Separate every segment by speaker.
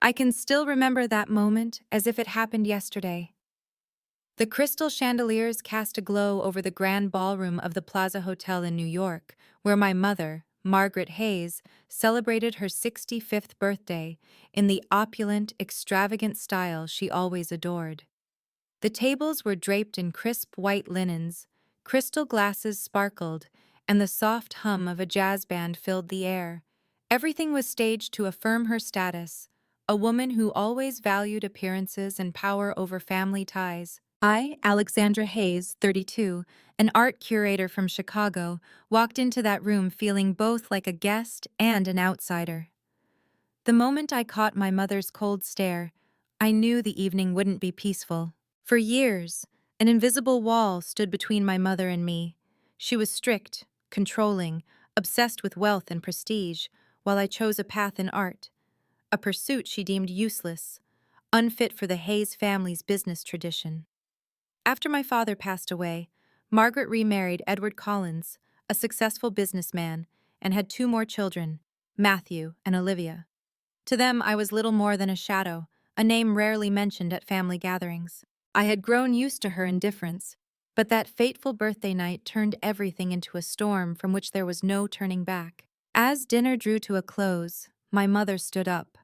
Speaker 1: I can still remember that moment as if it happened yesterday. The crystal chandeliers cast a glow over the grand ballroom of the Plaza Hotel in New York, where my mother, Margaret Hayes, celebrated her 65th birthday in the opulent, extravagant style she always adored. The tables were draped in crisp white linens, crystal glasses sparkled, and the soft hum of a jazz band filled the air. Everything was staged to affirm her status, a woman who always valued appearances and power over family ties. I, Alexandra Hayes, 32, an art curator from Chicago, walked into that room feeling both like a guest and an outsider. The moment I caught my mother's cold stare, I knew the evening wouldn't be peaceful. For years, an invisible wall stood between my mother and me. She was strict, controlling, obsessed with wealth and prestige, while I chose a path in art, a pursuit she deemed useless, unfit for the Hayes family's business tradition. After my father passed away, Margaret remarried Edward Collins, a successful businessman, and had two more children, Matthew and Olivia. To them, I was little more than a shadow, a name rarely mentioned at family gatherings. I had grown used to her indifference, but that fateful birthday night turned everything into a storm from which there was no turning back. As dinner drew to a close, my mother stood up.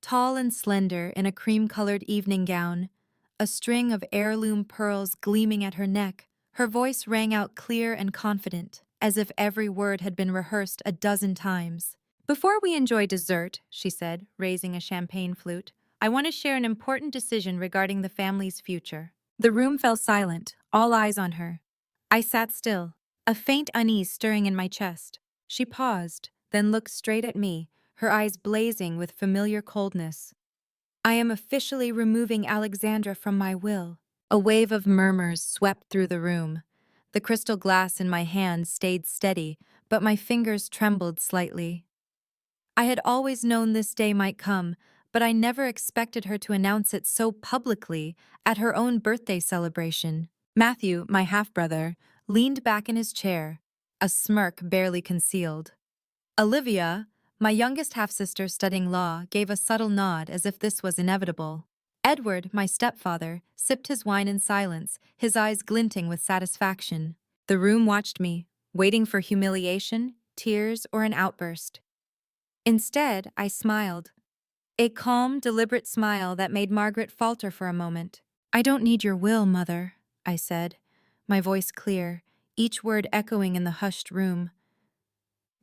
Speaker 1: Tall and slender in a cream-colored evening gown, a string of heirloom pearls gleaming at her neck, her voice rang out clear and confident, as if every word had been rehearsed a dozen times. "Before we enjoy dessert," she said, raising a champagne flute, "I want to share an important decision regarding the family's future." The room fell silent, all eyes on her. I sat still, a faint unease stirring in my chest. She paused, then looked straight at me, her eyes blazing with familiar coldness. "I am officially removing Alexandra from my will." A wave of murmurs swept through the room. The crystal glass in my hand stayed steady, but my fingers trembled slightly. I had always known this day might come, but I never expected her to announce it so publicly at her own birthday celebration. Matthew, my half-brother, leaned back in his chair, a smirk barely concealed. Olivia, my youngest half-sister studying law, gave a subtle nod as if this was inevitable. Edward, my stepfather, sipped his wine in silence, his eyes glinting with satisfaction. The room watched me, waiting for humiliation, tears, or an outburst. Instead, I smiled. A calm, deliberate smile that made Margaret falter for a moment. "I don't need your will, Mother," I said, my voice clear, each word echoing in the hushed room.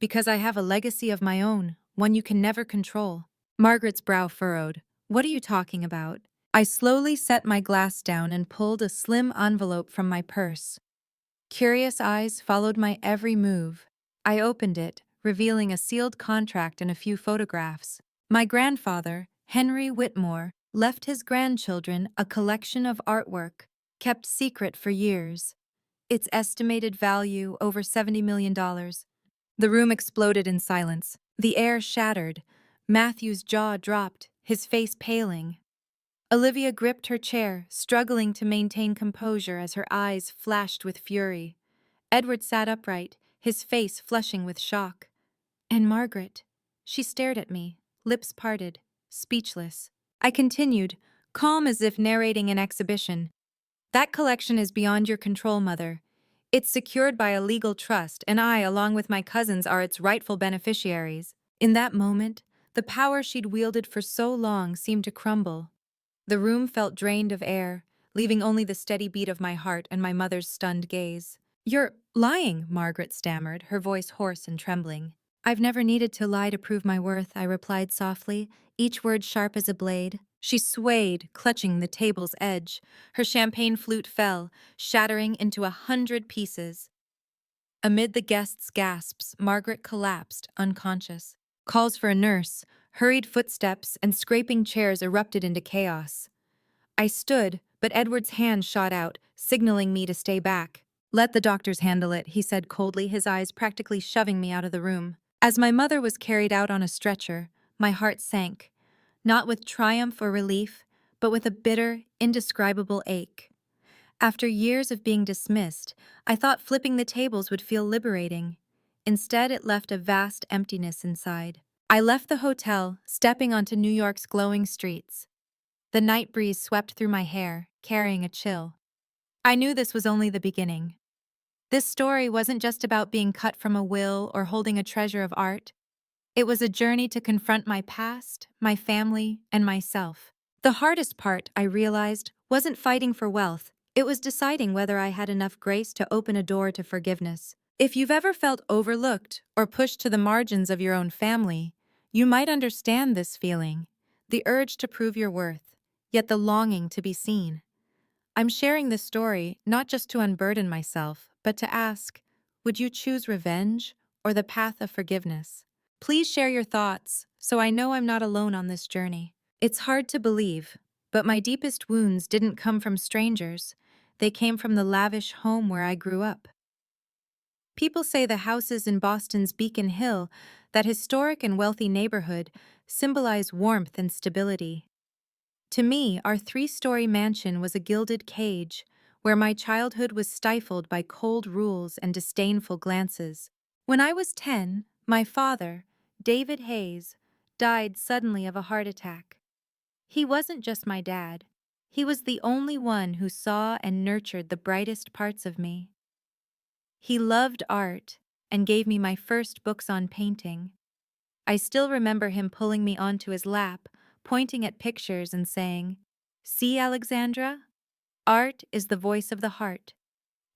Speaker 1: "Because I have a legacy of my own, one you can never control." Margaret's brow furrowed. "What are you talking about?" I slowly set my glass down and pulled a slim envelope from my purse. Curious eyes followed my every move. I opened it, revealing a sealed contract and a few photographs. My grandfather, Henry Whitmore, left his grandchildren a collection of artwork, kept secret for years. Its estimated value over $70 million. The room exploded in silence. The air shattered. Matthew's jaw dropped, his face paling. Olivia gripped her chair, struggling to maintain composure as her eyes flashed with fury. Edward sat upright, his face flushing with shock. And Margaret, she stared at me, lips parted, speechless. I continued, calm as if narrating an exhibition. "That collection is beyond your control, Mother. It's secured by a legal trust, and I, along with my cousins, are its rightful beneficiaries." In that moment, the power she'd wielded for so long seemed to crumble. The room felt drained of air, leaving only the steady beat of my heart and my mother's stunned gaze. "You're lying," Margaret stammered, her voice hoarse and trembling. "I've never needed to lie to prove my worth," I replied softly, each word sharp as a blade. She swayed, clutching the table's edge. Her champagne flute fell, shattering into 100 pieces. Amid the guests' gasps, Margaret collapsed, unconscious. Calls for a nurse, hurried footsteps, and scraping chairs erupted into chaos. I stood, but Edward's hand shot out, signaling me to stay back. "Let the doctors handle it," he said coldly, his eyes practically shoving me out of the room. As my mother was carried out on a stretcher, my heart sank, not with triumph or relief, but with a bitter, indescribable ache. After years of being dismissed, I thought flipping the tables would feel liberating. Instead, it left a vast emptiness inside. I left the hotel, stepping onto New York's glowing streets. The night breeze swept through my hair, carrying a chill. I knew this was only the beginning. This story wasn't just about being cut from a will or holding a treasure of art. It was a journey to confront my past, my family, and myself. The hardest part, I realized, wasn't fighting for wealth. It was deciding whether I had enough grace to open a door to forgiveness. If you've ever felt overlooked or pushed to the margins of your own family, you might understand this feeling, the urge to prove your worth, yet the longing to be seen. I'm sharing this story not just to unburden myself, but to ask, would you choose revenge or the path of forgiveness? Please share your thoughts so I know I'm not alone on this journey. It's hard to believe, but my deepest wounds didn't come from strangers. They came from the lavish home where I grew up. People say the houses in Boston's Beacon Hill, that historic and wealthy neighborhood, symbolize warmth and stability. To me, our three-story mansion was a gilded cage, where my childhood was stifled by cold rules and disdainful glances. When I was 10, my father, David Hayes, died suddenly of a heart attack. He wasn't just my dad. He was the only one who saw and nurtured the brightest parts of me. He loved art and gave me my first books on painting. I still remember him pulling me onto his lap, pointing at pictures and saying, "See, Alexandra? Art is the voice of the heart.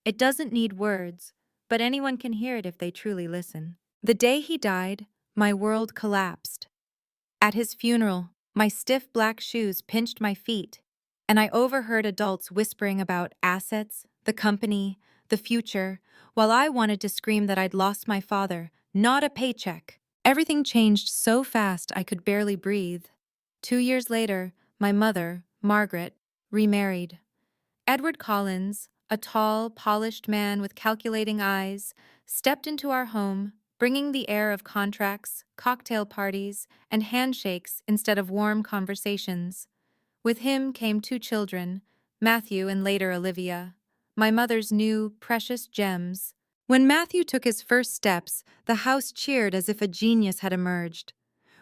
Speaker 1: It doesn't need words, but anyone can hear it if they truly listen." The day he died, my world collapsed. At his funeral, my stiff black shoes pinched my feet, and I overheard adults whispering about assets, the company, the future, while I wanted to scream that I'd lost my father, not a paycheck. Everything changed so fast I could barely breathe. 2 years later, my mother, Margaret, remarried. Edward Collins, a tall, polished man with calculating eyes, stepped into our home, bringing the air of contracts, cocktail parties, and handshakes instead of warm conversations. With him came 2 children, Matthew and later Olivia, my mother's new, precious gems. When Matthew took his first steps, the house cheered as if a genius had emerged.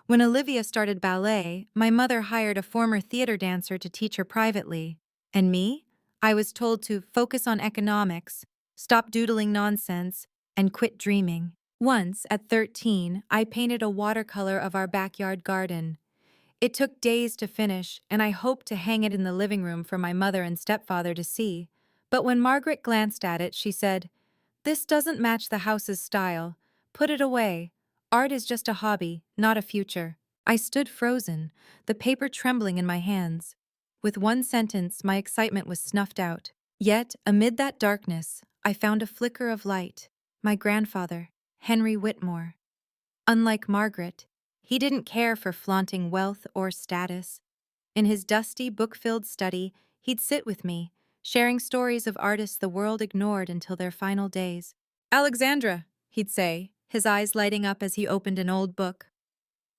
Speaker 1: When Olivia started ballet, my mother hired a former theater dancer to teach her privately. And me? I was told to focus on economics, stop doodling nonsense, and quit dreaming. Once, at 13, I painted a watercolor of our backyard garden. It took days to finish, and I hoped to hang it in the living room for my mother and stepfather to see. But when Margaret glanced at it, she said, "This doesn't match the house's style. Put it away. Art is just a hobby, not a future." I stood frozen, the paper trembling in my hands. With one sentence, my excitement was snuffed out. Yet, amid that darkness, I found a flicker of light. My grandfather, Henry Whitmore. Unlike Margaret, he didn't care for flaunting wealth or status. In his dusty, book-filled study, he'd sit with me, sharing stories of artists the world ignored until their final days. "Alexandra," he'd say, his eyes lighting up as he opened an old book.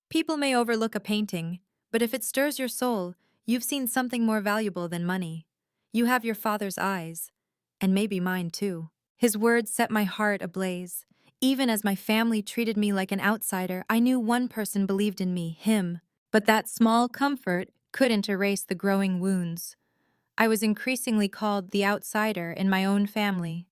Speaker 1: "People may overlook a painting, but if it stirs your soul, you've seen something more valuable than money. You have your father's eyes, and maybe mine too." His words set my heart ablaze. Even as my family treated me like an outsider, I knew one person believed in me, him. But that small comfort couldn't erase the growing wounds. I was increasingly called the outsider in my own family.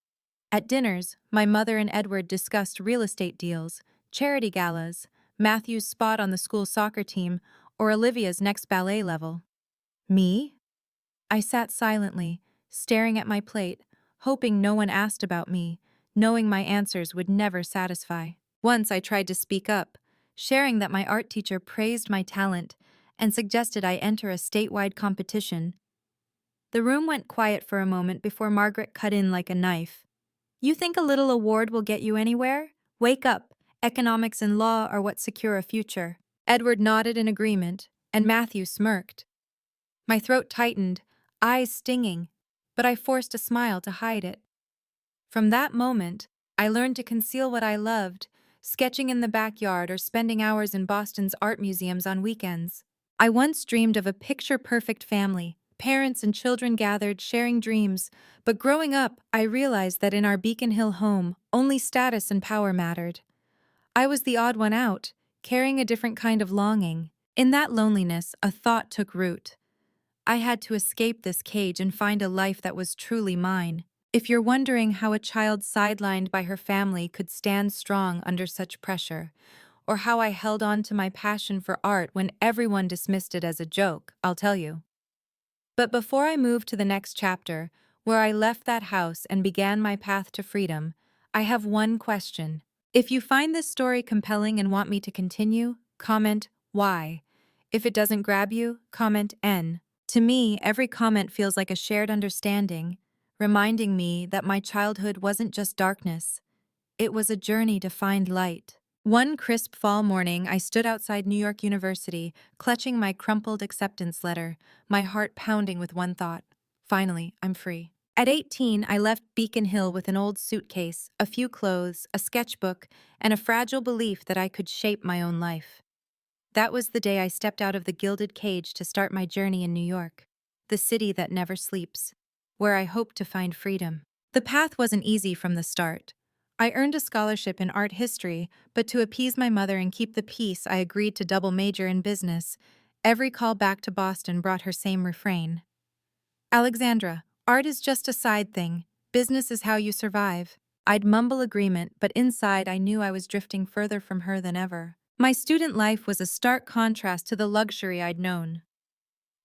Speaker 1: At dinners, my mother and Edward discussed real estate deals, charity galas, Matthew's spot on the school soccer team, or Olivia's next ballet level. Me? I sat silently, staring at my plate, hoping no one asked about me, knowing my answers would never satisfy. Once I tried to speak up, sharing that my art teacher praised my talent and suggested I enter a statewide competition. The room went quiet for a moment before Margaret cut in like a knife. "You think a little award will get you anywhere? Wake up. Economics and law are what secure a future." Edward nodded in agreement, and Matthew smirked. My throat tightened, eyes stinging, but I forced a smile to hide it. From that moment, I learned to conceal what I loved, sketching in the backyard or spending hours in Boston's art museums on weekends. I once dreamed of a picture-perfect family, parents and children gathered, sharing dreams, but growing up, I realized that in our Beacon Hill home, only status and power mattered. I was the odd one out, carrying a different kind of longing. In that loneliness, a thought took root. I had to escape this cage and find a life that was truly mine. If you're wondering how a child sidelined by her family could stand strong under such pressure, or how I held on to my passion for art when everyone dismissed it as a joke, I'll tell you. But before I move to the next chapter, where I left that house and began my path to freedom, I have one question. If you find this story compelling and want me to continue, comment Y. If it doesn't grab you, comment N. To me, every comment feels like a shared understanding, reminding me that my childhood wasn't just darkness. It was a journey to find light. One crisp fall morning, I stood outside New York University, clutching my crumpled acceptance letter, my heart pounding with one thought. Finally, I'm free. At 18, I left Beacon Hill with an old suitcase, a few clothes, a sketchbook, and a fragile belief that I could shape my own life. That was the day I stepped out of the gilded cage to start my journey in New York, the city that never sleeps, where I hoped to find freedom. The path wasn't easy from the start. I earned a scholarship in art history, but to appease my mother and keep the peace, I agreed to double major in business. Every call back to Boston brought her same refrain. Alexandra, art is just a side thing. Business is how you survive. I'd mumble agreement, but inside I knew I was drifting further from her than ever. My student life was a stark contrast to the luxury I'd known.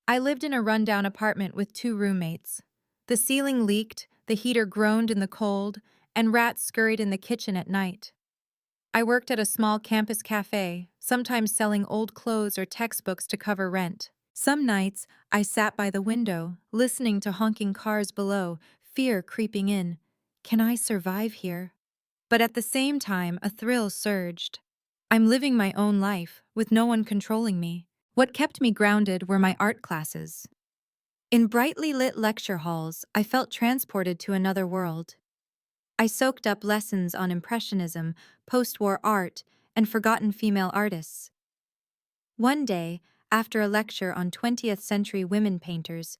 Speaker 1: I lived in a rundown apartment with 2 roommates. The ceiling leaked, the heater groaned in the cold, and rats scurried in the kitchen at night. I worked at a small campus cafe, sometimes selling old clothes or textbooks to cover rent. Some nights, I sat by the window, listening to honking cars below, fear creeping in. Can I survive here? But at the same time, a thrill surged. I'm living my own life, with no one controlling me. What kept me grounded were my art classes. In brightly lit lecture halls, I felt transported to another world. I soaked up lessons on Impressionism, post-war art, and forgotten female artists. One day, after a lecture on 20th century women painters,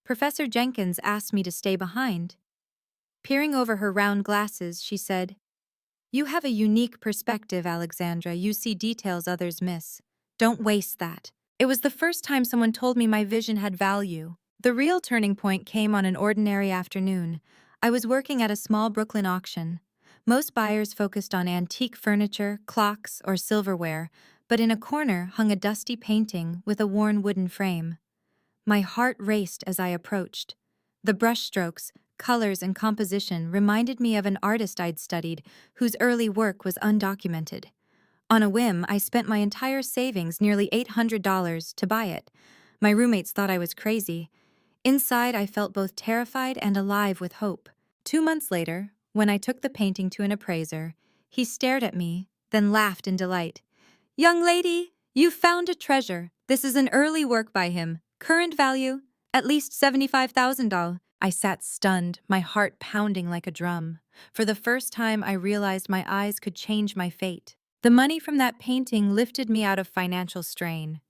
Speaker 1: Professor Jenkins asked me to stay behind. Peering over her round glasses, she said, "You have a unique perspective, Alexandra. You see details others miss. Don't waste that." It was the first time someone told me my vision had value. The real turning point came on an ordinary afternoon. I was working at a small Brooklyn auction. Most buyers focused on antique furniture, clocks, or silverware, but in a corner hung a dusty painting with a worn wooden frame. My heart raced as I approached. The brushstrokes, colors, and composition reminded me of an artist I'd studied whose early work was undocumented. On a whim, I spent my entire savings, nearly $800, to buy it. My roommates thought I was crazy. Inside, I felt both terrified and alive with hope. 2 months later, when I took the painting to an appraiser, he stared at me, then laughed in delight. "Young lady, you found a treasure. This is an early work by him. Current value, at least $75,000. I sat stunned, my heart pounding like a drum. For the first time, I realized my eyes could change my fate. The money from that painting lifted me out of financial strain.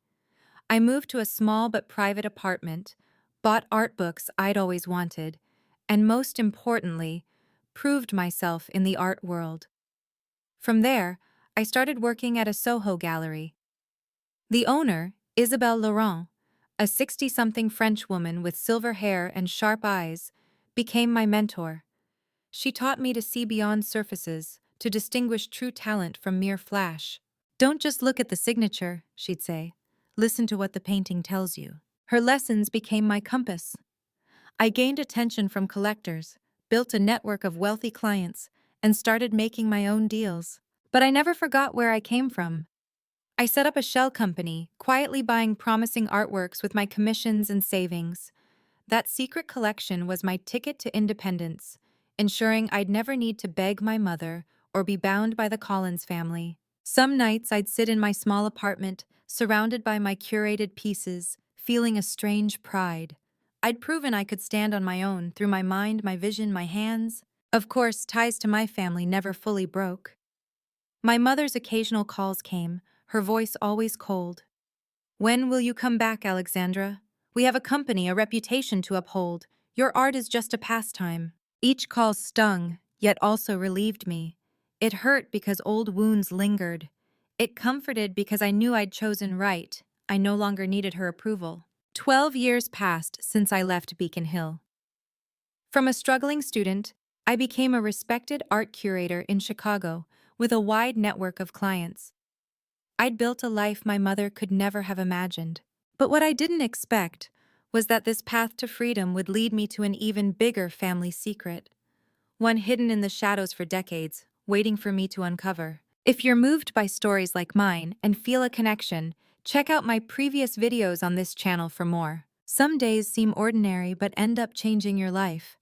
Speaker 1: I moved to a small but private apartment, bought art books I'd always wanted, and most importantly, proved myself in the art world. From there, I started working at a Soho gallery. The owner, Isabelle Laurent, a 60-something French woman with silver hair and sharp eyes, became my mentor. She taught me to see beyond surfaces, to distinguish true talent from mere flash. "Don't just look at the signature," she'd say. "Listen to what the painting tells you." Her lessons became my compass. I gained attention from collectors, built a network of wealthy clients, and started making my own deals. But I never forgot where I came from. I set up a shell company, quietly buying promising artworks with my commissions and savings. That secret collection was my ticket to independence, ensuring I'd never need to beg my mother or be bound by the Collins family. Some nights I'd sit in my small apartment, surrounded by my curated pieces, feeling a strange pride. I'd proven I could stand on my own through my mind, my vision, my hands. Of course, ties to my family never fully broke. My mother's occasional calls came, her voice always cold. "When will you come back, Alexandra? We have a company, a reputation to uphold. Your art is just a pastime." Each call stung, yet also relieved me. It hurt because old wounds lingered. It comforted because I knew I'd chosen right. I no longer needed her approval. 12 years passed since I left Beacon Hill. From a struggling student, I became a respected art curator in Chicago with a wide network of clients. I'd built a life my mother could never have imagined. But what I didn't expect was that this path to freedom would lead me to an even bigger family secret, one hidden in the shadows for decades, waiting for me to uncover. If you're moved by stories like mine and feel a connection, check out my previous videos on this channel for more. Some days seem ordinary but end up changing your life.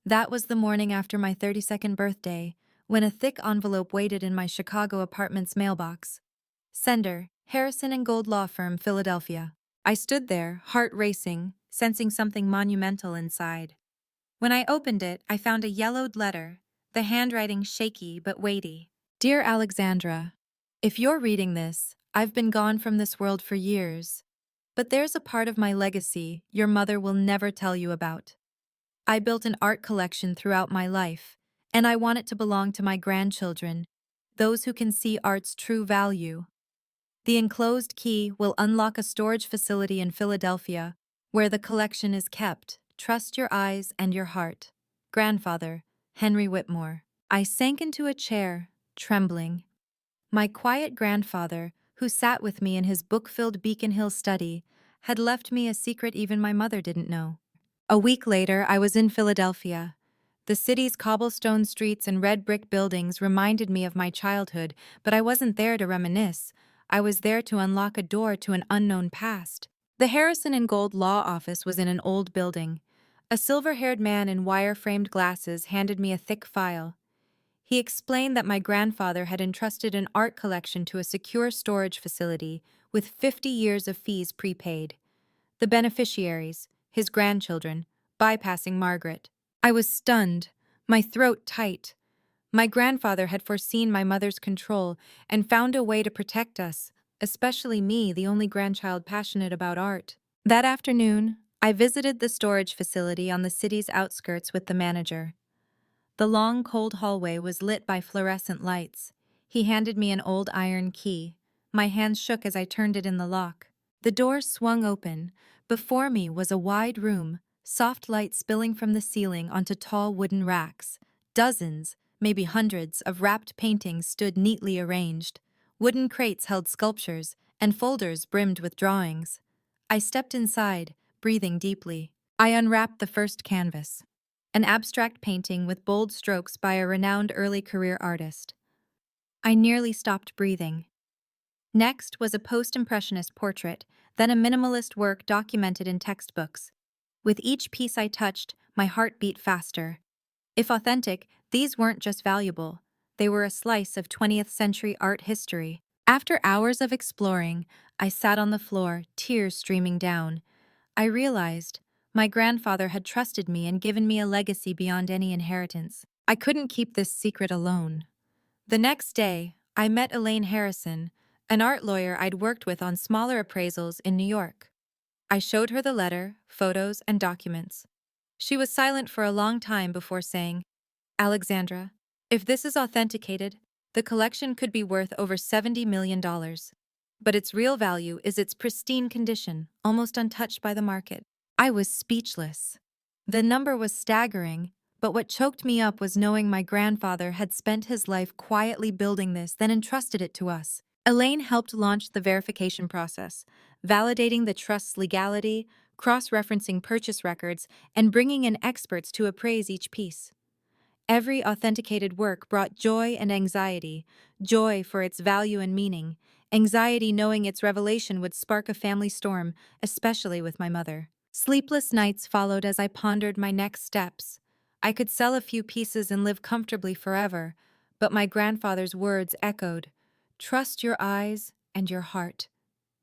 Speaker 1: That was the morning after my 32nd birthday, when a thick envelope waited in my Chicago apartment's mailbox. Sender, Harrison and Gold Law Firm, Philadelphia. I stood there, heart racing, sensing something monumental inside. When I opened it, I found a yellowed letter, the handwriting shaky but weighty. Dear Alexandra, if you're reading this, I've been gone from this world for years. But there's a part of my legacy your mother will never tell you about. I built an art collection throughout my life, and I want it to belong to my grandchildren, those who can see art's true value. The enclosed key will unlock a storage facility in Philadelphia, where the collection is kept. Trust your eyes and your heart. Grandfather, Henry Whitmore. I sank into a chair, trembling. My quiet grandfather, who sat with me in his book-filled Beacon Hill study, had left me a secret even my mother didn't know. A week later, I was in Philadelphia. The city's cobblestone streets and red brick buildings reminded me of my childhood, but I wasn't there to reminisce. I was there to unlock a door to an unknown past. The Harrison and Gold law office was in an old building. A silver-haired man in wire-framed glasses handed me a thick file. He explained that my grandfather had entrusted an art collection to a secure storage facility with 50 years of fees prepaid. The beneficiaries, his grandchildren, bypassing Margaret. I was stunned, my throat tight. My grandfather had foreseen my mother's control and found a way to protect us, especially me, the only grandchild passionate about art. That afternoon, I visited the storage facility on the city's outskirts with the manager. The long, cold hallway was lit by fluorescent lights. He handed me an old iron key. My hands shook as I turned it in the lock. The door swung open. Before me was a wide room, soft light spilling from the ceiling onto tall wooden racks. Dozens, maybe hundreds, of wrapped paintings stood neatly arranged. Wooden crates held sculptures, and folders brimmed with drawings. I stepped inside, breathing deeply. I unwrapped the first canvas, an abstract painting with bold strokes by a renowned early career artist. I nearly stopped breathing. Next was a post-impressionist portrait, then a minimalist work documented in textbooks. With each piece I touched, my heart beat faster. If authentic, these weren't just valuable. They were a slice of 20th century art history. After hours of exploring, I sat on the floor, tears streaming down. I realized my grandfather had trusted me and given me a legacy beyond any inheritance. I couldn't keep this secret alone. The next day, I met Elaine Harrison, an art lawyer I'd worked with on smaller appraisals in New York. I showed her the letter, photos, and documents. She was silent for a long time before saying, Alexandra, if this is authenticated, the collection could be worth over $70 million. But its real value is its pristine condition, almost untouched by the market. I was speechless. The number was staggering, but what choked me up was knowing my grandfather had spent his life quietly building this, then entrusted it to us. Elaine helped launch the verification process, validating the trust's legality, cross-referencing purchase records, and bringing in experts to appraise each piece. Every authenticated work brought joy and anxiety, joy for its value and meaning, anxiety knowing its revelation would spark a family storm, especially with my mother. Sleepless nights followed as I pondered my next steps. I could sell a few pieces and live comfortably forever, but my grandfather's words echoed, "Trust your eyes and your heart."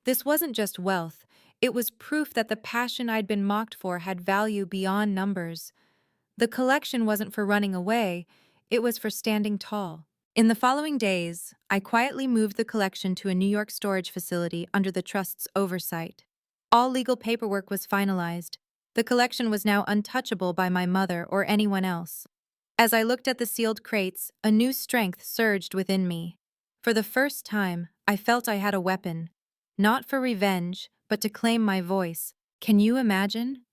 Speaker 1: This wasn't just wealth, it was proof that the passion I'd been mocked for had value beyond numbers. The collection wasn't for running away, it was for standing tall. In the following days, I quietly moved the collection to a New York storage facility under the trust's oversight. All legal paperwork was finalized. The collection was now untouchable by my mother or anyone else. As I looked at the sealed crates, a new strength surged within me. For the first time, I felt I had a weapon. Not for revenge, but to claim my voice. Can you imagine?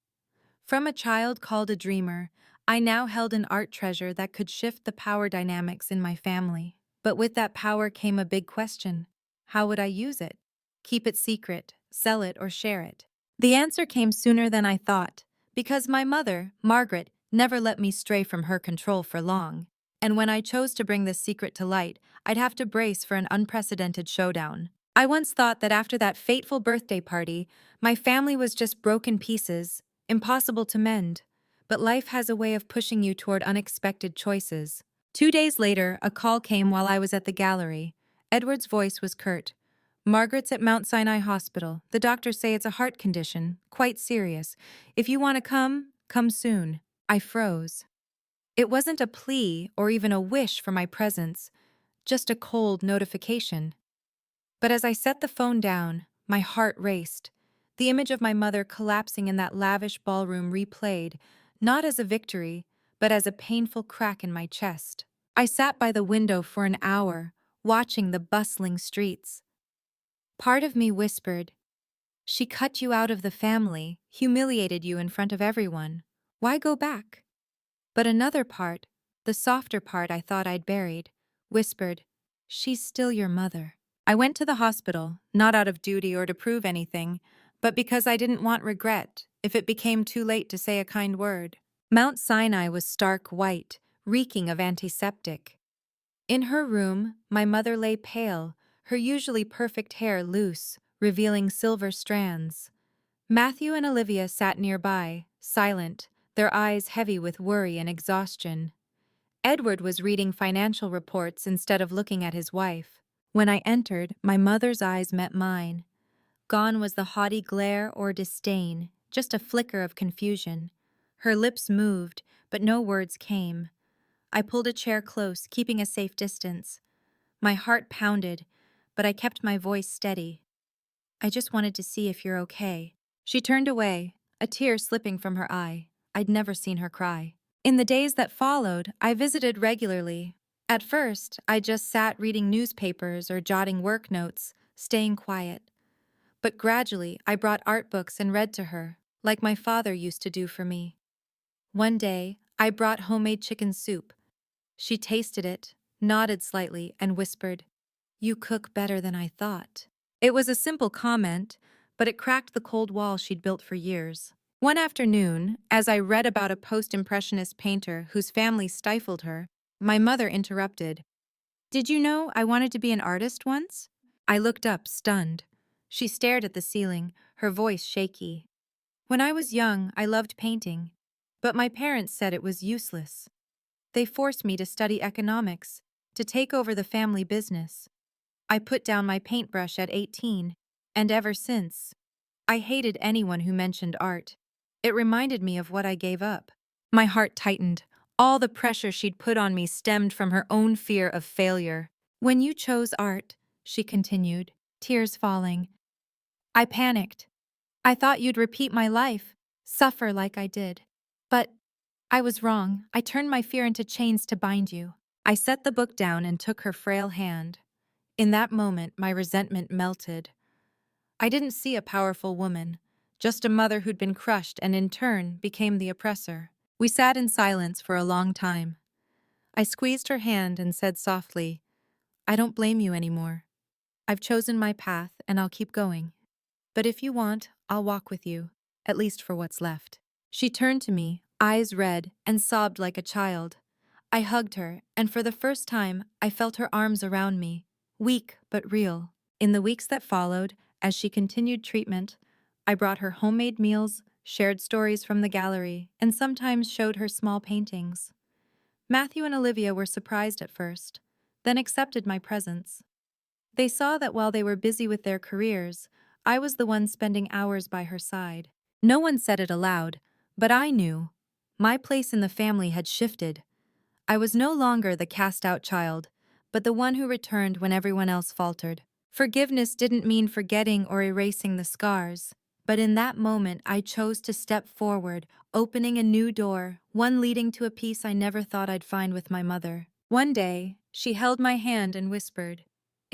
Speaker 1: From a child called a dreamer, I now held an art treasure that could shift the power dynamics in my family. But with that power came a big question. How would I use it? Keep it secret, sell it, or share it? The answer came sooner than I thought, because my mother, Margaret, never let me stray from her control for long. And when I chose to bring this secret to light, I'd have to brace for an unprecedented showdown. I once thought that after that fateful birthday party, my family was just broken pieces, impossible to mend. But life has a way of pushing you toward unexpected choices. 2 days later, a call came while I was at the gallery. Edward's voice was curt. Margaret's at Mount Sinai Hospital. The doctors say it's a heart condition, quite serious. If you want to come soon. I froze. It wasn't a plea or even a wish for my presence, just a cold notification. But as I set the phone down, my heart raced. The image of my mother collapsing in that lavish ballroom replayed, not as a victory, but as a painful crack in my chest. I sat by the window for an hour, watching the bustling streets. Part of me whispered, "She cut you out of the family, humiliated you in front of everyone. Why go back?" But another part, the softer part I thought I'd buried, whispered, "She's still your mother." I went to the hospital, not out of duty or to prove anything, but because I didn't want regret if it became too late to say a kind word. Mount Sinai was stark white, reeking of antiseptic. In her room, my mother lay pale, her usually perfect hair loose, revealing silver strands. Matthew and Olivia sat nearby, silent, their eyes heavy with worry and exhaustion. Edward was reading financial reports instead of looking at his wife. When I entered, my mother's eyes met mine. Gone was the haughty glare or disdain, just a flicker of confusion. Her lips moved, but no words came. I pulled a chair close, keeping a safe distance. My heart pounded, but I kept my voice steady. "I just wanted to see if you're okay." She turned away, a tear slipping from her eye. I'd never seen her cry. In the days that followed, I visited regularly. At first, I just sat reading newspapers or jotting work notes, staying quiet. But gradually, I brought art books and read to her, like my father used to do for me. One day, I brought homemade chicken soup. She tasted it, nodded slightly, and whispered, "You cook better than I thought." It was a simple comment, but it cracked the cold wall she'd built for years. One afternoon, as I read about a post-impressionist painter whose family stifled her, my mother interrupted. "Did you know I wanted to be an artist once?" I looked up, stunned. She stared at the ceiling, her voice shaky. "When I was young, I loved painting, but my parents said it was useless. They forced me to study economics, to take over the family business. I put down my paintbrush at 18, and ever since, I hated anyone who mentioned art. It reminded me of what I gave up." My heart tightened. All the pressure she'd put on me stemmed from her own fear of failure. "When you chose art," she continued, tears falling, "I panicked. I thought you'd repeat my life, suffer like I did. But I was wrong. I turned my fear into chains to bind you." I set the book down and took her frail hand. In that moment, my resentment melted. I didn't see a powerful woman, just a mother who'd been crushed and in turn became the oppressor. We sat in silence for a long time. I squeezed her hand and said softly, "I don't blame you anymore. I've chosen my path and I'll keep going. But if you want, I'll walk with you, at least for what's left." She turned to me, eyes red, and sobbed like a child. I hugged her, and for the first time, I felt her arms around me, weak but real. In the weeks that followed, as she continued treatment, I brought her homemade meals, shared stories from the gallery, and sometimes showed her small paintings. Matthew and Olivia were surprised at first, then accepted my presence. They saw that while they were busy with their careers, I was the one spending hours by her side. No one said it aloud, but I knew. My place in the family had shifted. I was no longer the cast-out child, but the one who returned when everyone else faltered. Forgiveness didn't mean forgetting or erasing the scars, but in that moment I chose to step forward, opening a new door, one leading to a peace I never thought I'd find with my mother. One day, she held my hand and whispered,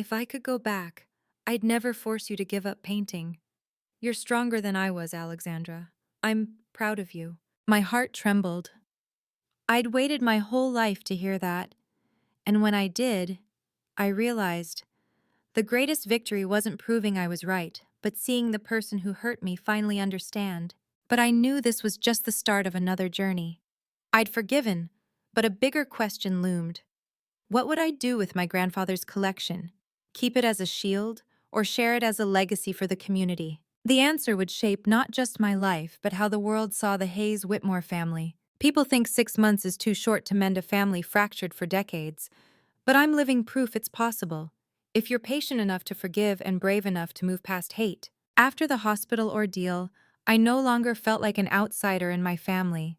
Speaker 1: If I could go back, I'd never force you to give up painting. You're stronger than I was, Alexandra. I'm proud of you. My heart trembled. I'd waited my whole life to hear that, and when I did, I realized the greatest victory wasn't proving I was right, but seeing the person who hurt me finally understand. But I knew this was just the start of another journey. I'd forgiven, but a bigger question loomed. What would I do with my grandfather's collection? Keep it as a shield, or share it as a legacy for the community? The answer would shape not just my life, but how the world saw the Hayes Whitmore family. People think 6 months is too short to mend a family fractured for decades, but I'm living proof it's possible, if you're patient enough to forgive and brave enough to move past hate. After the hospital ordeal, I no longer felt like an outsider in my family.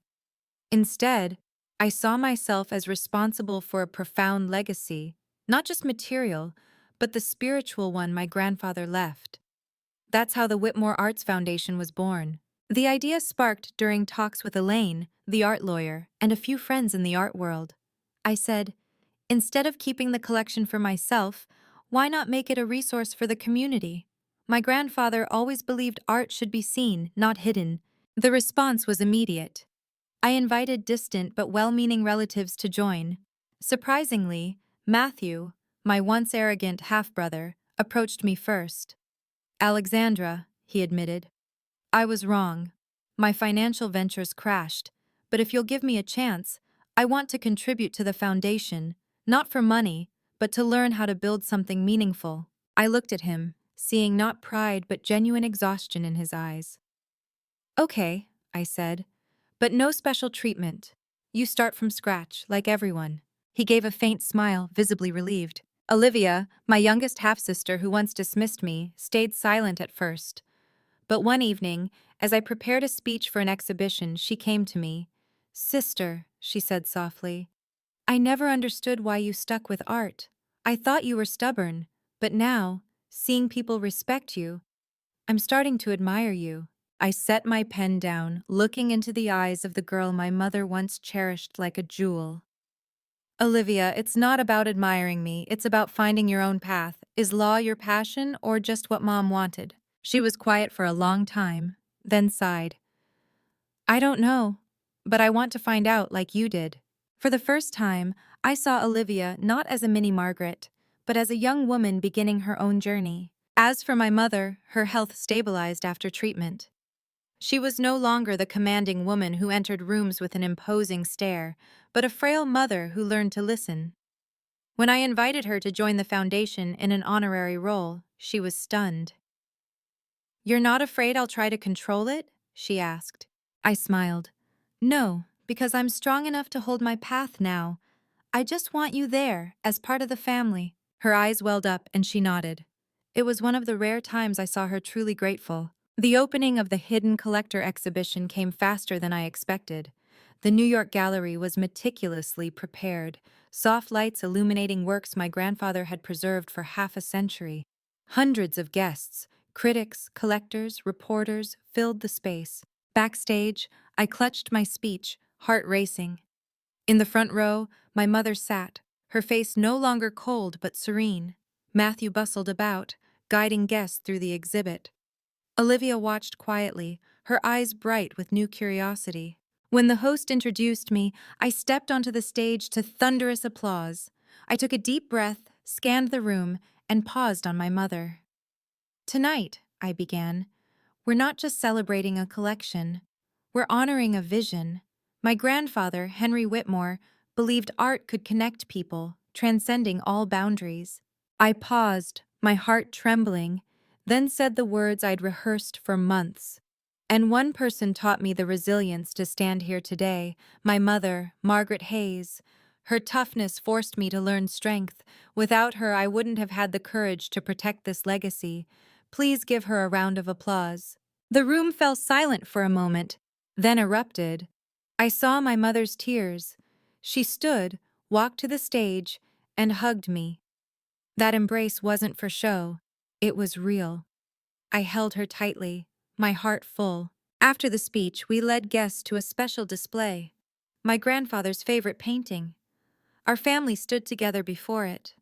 Speaker 1: Instead, I saw myself as responsible for a profound legacy, not just material, but the spiritual one my grandfather left. That's how the Whitmore Arts Foundation was born. The idea sparked during talks with Elaine, the art lawyer, and a few friends in the art world. I said, instead of keeping the collection for myself, why not make it a resource for the community? My grandfather always believed art should be seen, not hidden. The response was immediate. I invited distant but well-meaning relatives to join. Surprisingly, Matthew, my once arrogant half-brother, approached me first. Alexandra, he admitted. I was wrong. My financial ventures crashed, but if you'll give me a chance, I want to contribute to the foundation, not for money, but to learn how to build something meaningful. I looked at him, seeing not pride but genuine exhaustion in his eyes. Okay, I said, but no special treatment. You start from scratch, like everyone. He gave a faint smile, visibly relieved. Olivia, my youngest half-sister who once dismissed me, stayed silent at first. But one evening, as I prepared a speech for an exhibition, she came to me. Sister, she said softly, I never understood why you stuck with art. I thought you were stubborn, but now, seeing people respect you, I'm starting to admire you. I set my pen down, looking into the eyes of the girl my mother once cherished like a jewel. Olivia, it's not about admiring me, it's about finding your own path. Is law your passion or just what Mom wanted? She was quiet for a long time, then sighed. I don't know, but I want to find out like you did. For the first time, I saw Olivia not as a mini Margaret, but as a young woman beginning her own journey. As for my mother, her health stabilized after treatment. She was no longer the commanding woman who entered rooms with an imposing stare, but a frail mother who learned to listen. When I invited her to join the foundation in an honorary role, she was stunned. You're not afraid I'll try to control it? She asked. I smiled. No, because I'm strong enough to hold my path now. I just want you there, as part of the family. Her eyes welled up and she nodded. It was one of the rare times I saw her truly grateful. The opening of the Hidden Collector exhibition came faster than I expected. The New York gallery was meticulously prepared, soft lights illuminating works my grandfather had preserved for half a century. Hundreds of guests, critics, collectors, reporters, filled the space. Backstage, I clutched my speech, heart racing. In the front row, my mother sat, her face no longer cold but serene. Matthew bustled about, guiding guests through the exhibit. Olivia watched quietly, her eyes bright with new curiosity. When the host introduced me, I stepped onto the stage to thunderous applause. I took a deep breath, scanned the room, and paused on my mother. Tonight, I began, we're not just celebrating a collection. We're honoring a vision. My grandfather, Henry Whitmore, believed art could connect people, transcending all boundaries. I paused, my heart trembling, then said the words I'd rehearsed for months. And one person taught me the resilience to stand here today, my mother, Margaret Hayes. Her toughness forced me to learn strength. Without her, I wouldn't have had the courage to protect this legacy. Please give her a round of applause. The room fell silent for a moment, then erupted. I saw my mother's tears. She stood, walked to the stage, and hugged me. That embrace wasn't for show. It was real. I held her tightly, my heart full. After the speech, we led guests to a special display. My grandfather's favorite painting. Our family stood together before it.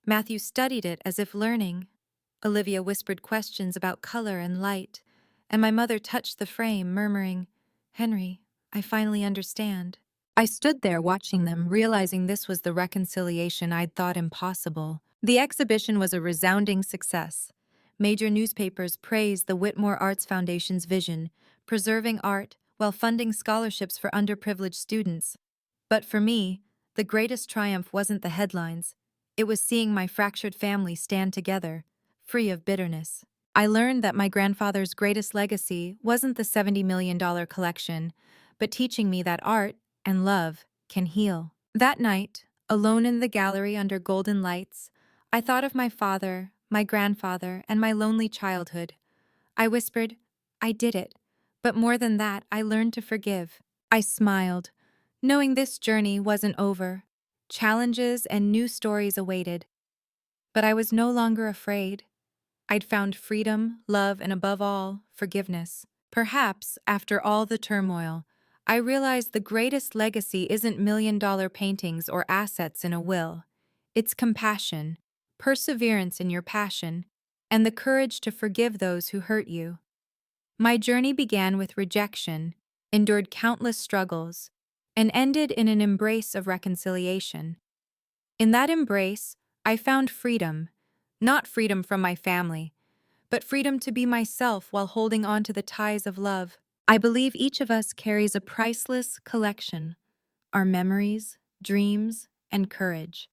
Speaker 1: Matthew studied it as if learning. Olivia whispered questions about color and light, and my mother touched the frame, murmuring, "Henry, I finally understand." I stood there watching them, realizing this was the reconciliation I'd thought impossible. The exhibition was a resounding success. Major newspapers praised the Whitmore Arts Foundation's vision, preserving art while funding scholarships for underprivileged students. But for me, the greatest triumph wasn't the headlines. It was seeing my fractured family stand together, free of bitterness. I learned that my grandfather's greatest legacy wasn't the $70 million collection, but teaching me that art and love can heal. That night, alone in the gallery under golden lights, I thought of my father, my grandfather, and my lonely childhood. I whispered, "I did it." But more than that, I learned to forgive. I smiled, knowing this journey wasn't over. Challenges and new stories awaited. But I was no longer afraid. I'd found freedom, love, and above all, forgiveness. Perhaps, after all the turmoil, I realized the greatest legacy isn't million-dollar paintings or assets in a will. It's compassion, perseverance in your passion, and the courage to forgive those who hurt you. My journey began with rejection, endured countless struggles, and ended in an embrace of reconciliation. In that embrace, I found freedom, not freedom from my family, but freedom to be myself while holding on to the ties of love. I believe each of us carries a priceless collection, our memories, dreams, and courage.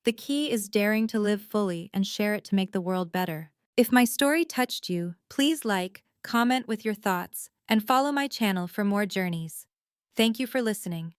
Speaker 1: The key is daring to live fully and share it to make the world better. If my story touched you, please like, comment with your thoughts, and follow my channel for more journeys. Thank you for listening.